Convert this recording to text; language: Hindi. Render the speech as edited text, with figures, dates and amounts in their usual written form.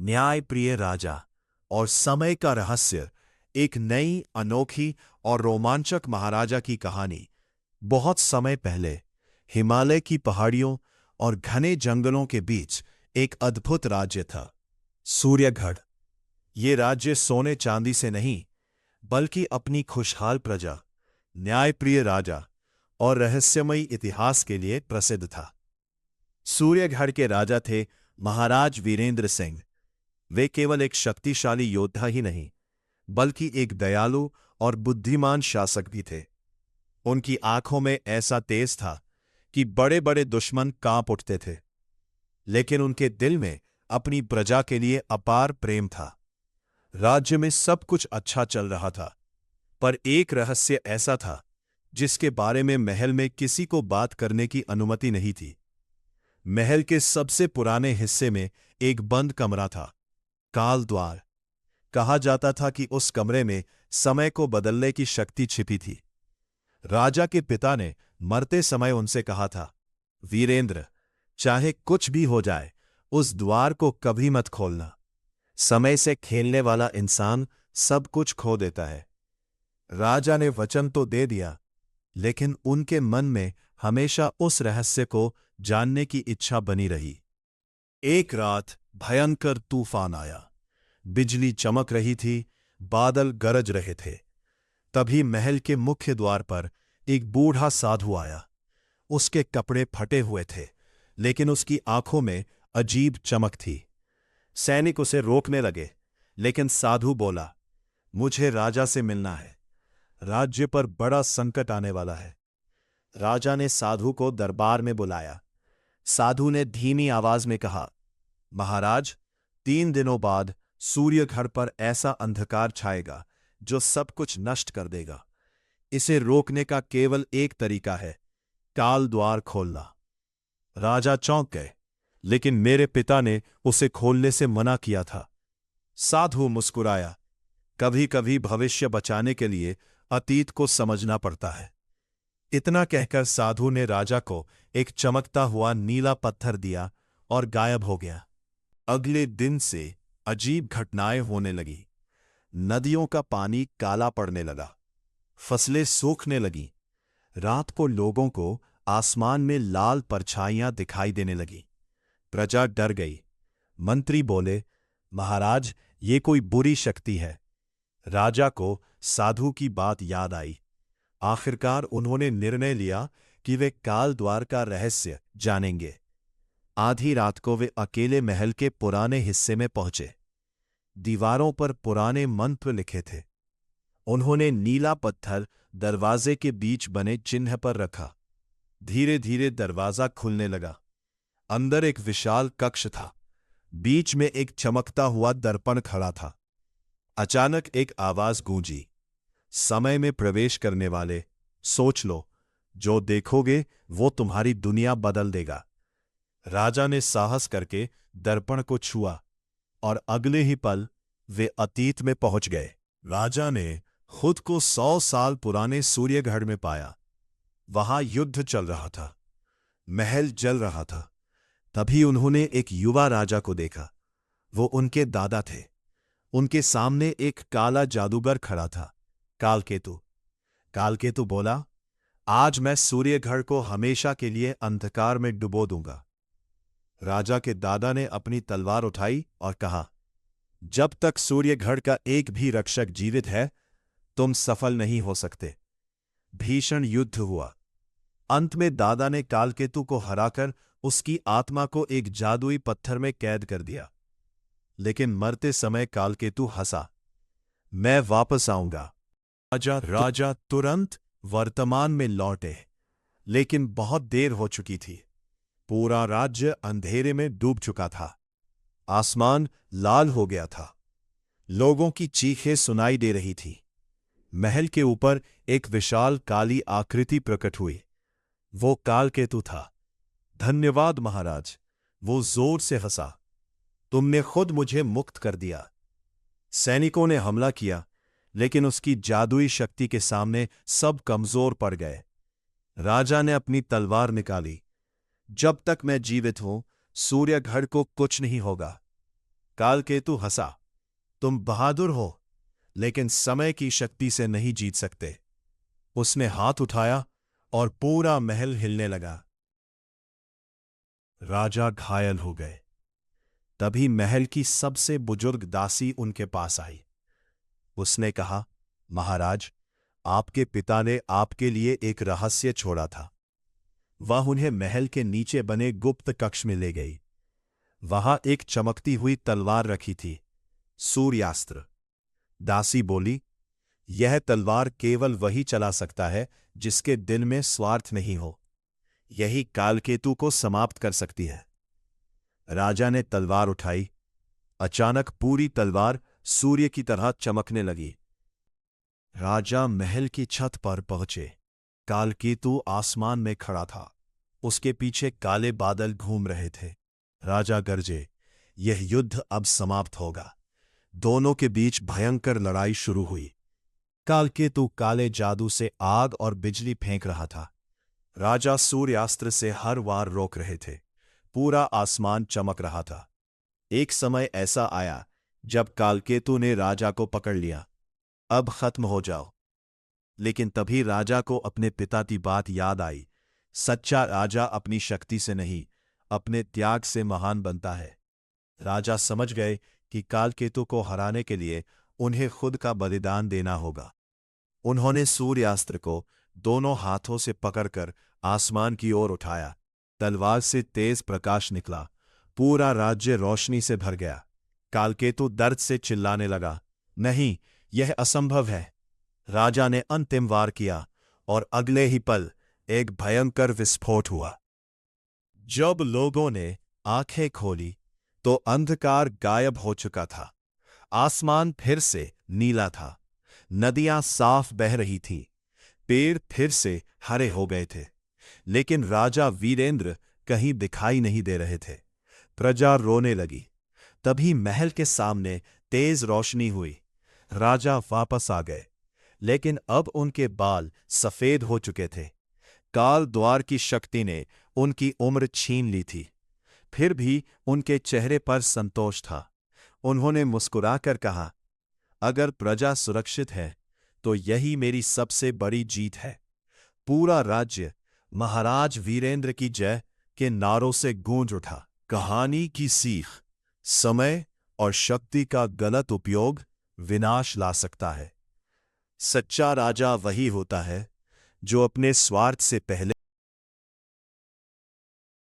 न्यायप्रिय राजा और समय का रहस्य। एक नई, अनोखी और रोमांचक महाराजा की कहानी। बहुत समय पहले हिमालय की पहाड़ियों और घने जंगलों के बीच एक अद्भुत राज्य था, सूर्यगढ़। ये राज्य सोने चांदी से नहीं, बल्कि अपनी खुशहाल प्रजा, न्यायप्रिय राजा और रहस्यमयी इतिहास के लिए प्रसिद्ध था। सूर्यगढ़ के राजा थे महाराज वीरेंद्र सिंह। वे केवल एक शक्तिशाली योद्धा ही नहीं, बल्कि एक दयालु और बुद्धिमान शासक भी थे। उनकी आंखों में ऐसा तेज था कि बड़े बड़े दुश्मन कांप उठते थे, लेकिन उनके दिल में अपनी प्रजा के लिए अपार प्रेम था। राज्य में सब कुछ अच्छा चल रहा था, पर एक रहस्य ऐसा था जिसके बारे में महल में किसी को बात करने की अनुमति नहीं थी। महल के सबसे पुराने हिस्से में एक बंद कमरा था, काल द्वार। कहा जाता था कि उस कमरे में समय को बदलने की शक्ति छिपी थी। राजा के पिता ने मरते समय उनसे कहा था, वीरेंद्र, चाहे कुछ भी हो जाए, उस द्वार को कभी मत खोलना। समय से खेलने वाला इंसान सब कुछ खो देता है। राजा ने वचन तो दे दिया, लेकिन उनके मन में हमेशा उस रहस्य को जानने की इच्छा बनी रही। एक रात भयंकर तूफान आया। बिजली चमक रही थी, बादल गरज रहे थे। तभी महल के मुख्य द्वार पर एक बूढ़ा साधु आया। उसके कपड़े फटे हुए थे, लेकिन उसकी आंखों में अजीब चमक थी। सैनिक उसे रोकने लगे, लेकिन साधु बोला, मुझे राजा से मिलना है। राज्य पर बड़ा संकट आने वाला है। राजा ने साधु को दरबार में बुलाया। साधु ने धीमी आवाज में कहा, महाराज, 3 दिनों बाद सूर्यगढ़ पर ऐसा अंधकार छाएगा जो सब कुछ नष्ट कर देगा। इसे रोकने का केवल एक तरीका है, काल द्वार खोलना। राजा चौंक गए, लेकिन मेरे पिता ने उसे खोलने से मना किया था। साधु मुस्कुराया, कभी कभी भविष्य बचाने के लिए अतीत को समझना पड़ता है। इतना कहकर साधु ने राजा को एक चमकता हुआ नीला पत्थर दिया और गायब हो गया। अगले दिन से अजीब घटनाएं होने लगी। नदियों का पानी काला पड़ने लगा, फसलें सूखने लगीं। रात को लोगों को आसमान में लाल परछाइयां दिखाई देने लगीं। प्रजा डर गई। मंत्री बोले, महाराज, ये कोई बुरी शक्ति है। राजा को साधु की बात याद आई। आखिरकार उन्होंने निर्णय लिया कि वे काल द्वार का रहस्य जानेंगे। आधी रात को वे अकेले महल के पुराने हिस्से में पहुंचे। दीवारों पर पुराने मंत्र लिखे थे। उन्होंने नीला पत्थर दरवाजे के बीच बने चिन्ह पर रखा। धीरे धीरे दरवाजा खुलने लगा। अंदर एक विशाल कक्ष था। बीच में एक चमकता हुआ दर्पण खड़ा था। अचानक एक आवाज गूंजी, समय में प्रवेश करने वाले, सोच लो, जो देखोगे वो तुम्हारी दुनिया बदल देगा। राजा ने साहस करके दर्पण को छुआ और अगले ही पल वे अतीत में पहुंच गए। राजा ने खुद को 100 साल पुराने सूर्यगढ़ में पाया। वहां युद्ध चल रहा था, महल जल रहा था। तभी उन्होंने एक युवा राजा को देखा। वो उनके दादा थे। उनके सामने एक काला जादूगर खड़ा था, कालकेतु। कालकेतु बोला, आज मैं सूर्यगढ़ को हमेशा के लिए अंधकार में डुबो दूंगा। राजा के दादा ने अपनी तलवार उठाई और कहा, जब तक सूर्यगढ़ का एक भी रक्षक जीवित है, तुम सफल नहीं हो सकते। भीषण युद्ध हुआ। अंत में दादा ने कालकेतु को हराकर उसकी आत्मा को एक जादुई पत्थर में कैद कर दिया। लेकिन मरते समय कालकेतु हंसा, मैं वापस आऊंगा। राजा तुरंत वर्तमान में लौटे, लेकिन बहुत देर हो चुकी थी। पूरा राज्य अंधेरे में डूब चुका था। आसमान लाल हो गया था। लोगों की चीखें सुनाई दे रही थी। महल के ऊपर एक विशाल काली आकृति प्रकट हुई। वो कालकेतु था। धन्यवाद महाराज, वो जोर से हंसा, तुमने खुद मुझे मुक्त कर दिया। सैनिकों ने हमला किया, लेकिन उसकी जादुई शक्ति के सामने सब कमजोर पड़ गए। राजा ने अपनी तलवार निकाली, जब तक मैं जीवित हूं, सूर्यगढ़ को कुछ नहीं होगा। कालकेतु हंसा। तुम बहादुर हो, लेकिन समय की शक्ति से नहीं जीत सकते। उसने हाथ उठाया और पूरा महल हिलने लगा। राजा घायल हो गए। तभी महल की सबसे बुजुर्ग दासी उनके पास आई। उसने कहा, महाराज, आपके पिता ने आपके लिए एक रहस्य छोड़ा था। वह उन्हें महल के नीचे बने गुप्त कक्ष में ले गई। वहां एक चमकती हुई तलवार रखी थी, सूर्यास्त्र। दासी बोली, यह तलवार केवल वही चला सकता है जिसके दिल में स्वार्थ नहीं हो। यही कालकेतु को समाप्त कर सकती है। राजा ने तलवार उठाई। अचानक पूरी तलवार सूर्य की तरह चमकने लगी। राजा महल की छत पर पहुंचे। कालकेतु आसमान में खड़ा था। उसके पीछे काले बादल घूम रहे थे। राजा गरजे, यह युद्ध अब समाप्त होगा। दोनों के बीच भयंकर लड़ाई शुरू हुई। कालकेतु काले जादू से आग और बिजली फेंक रहा था। राजा सूर्यास्त्र से हर वार रोक रहे थे। पूरा आसमान चमक रहा था। एक समय ऐसा आया जब कालकेतु ने राजा को पकड़ लिया। अब खत्म हो जाओ। लेकिन तभी राजा को अपने पिता की बात याद आई। सच्चा राजा अपनी शक्ति से नहीं, अपने त्याग से महान बनता है। राजा समझ गए कि कालकेतु को हराने के लिए उन्हें खुद का बलिदान देना होगा। उन्होंने सूर्यास्त्र को दोनों हाथों से पकड़कर आसमान की ओर उठाया। तलवार से तेज प्रकाश निकला। पूरा राज्य रोशनी से भर गया। कालकेतु दर्द से चिल्लाने लगा, नहीं, यह असंभव है। राजा ने अंतिम वार किया और अगले ही पल एक भयंकर विस्फोट हुआ। जब लोगों ने आंखें खोली तो अंधकार गायब हो चुका था। आसमान फिर से नीला था। नदियां साफ बह रही थीं। पेड़ फिर से हरे हो गए थे। लेकिन राजा वीरेंद्र कहीं दिखाई नहीं दे रहे थे। प्रजा रोने लगी। तभी महल के सामने तेज रोशनी हुई। राजा वापस आ गए, लेकिन अब उनके बाल सफेद हो चुके थे। काल द्वार की शक्ति ने उनकी उम्र छीन ली थी। फिर भी उनके चेहरे पर संतोष था। उन्होंने मुस्कुराकर कहा, अगर प्रजा सुरक्षित है तो यही मेरी सबसे बड़ी जीत है। पूरा राज्य महाराज वीरेंद्र की जय के नारों से गूंज उठा। कहानी की सीख, समय और शक्ति का गलत उपयोग विनाश ला सकता है। सच्चा राजा वही होता है जो अपने स्वार्थ से पहले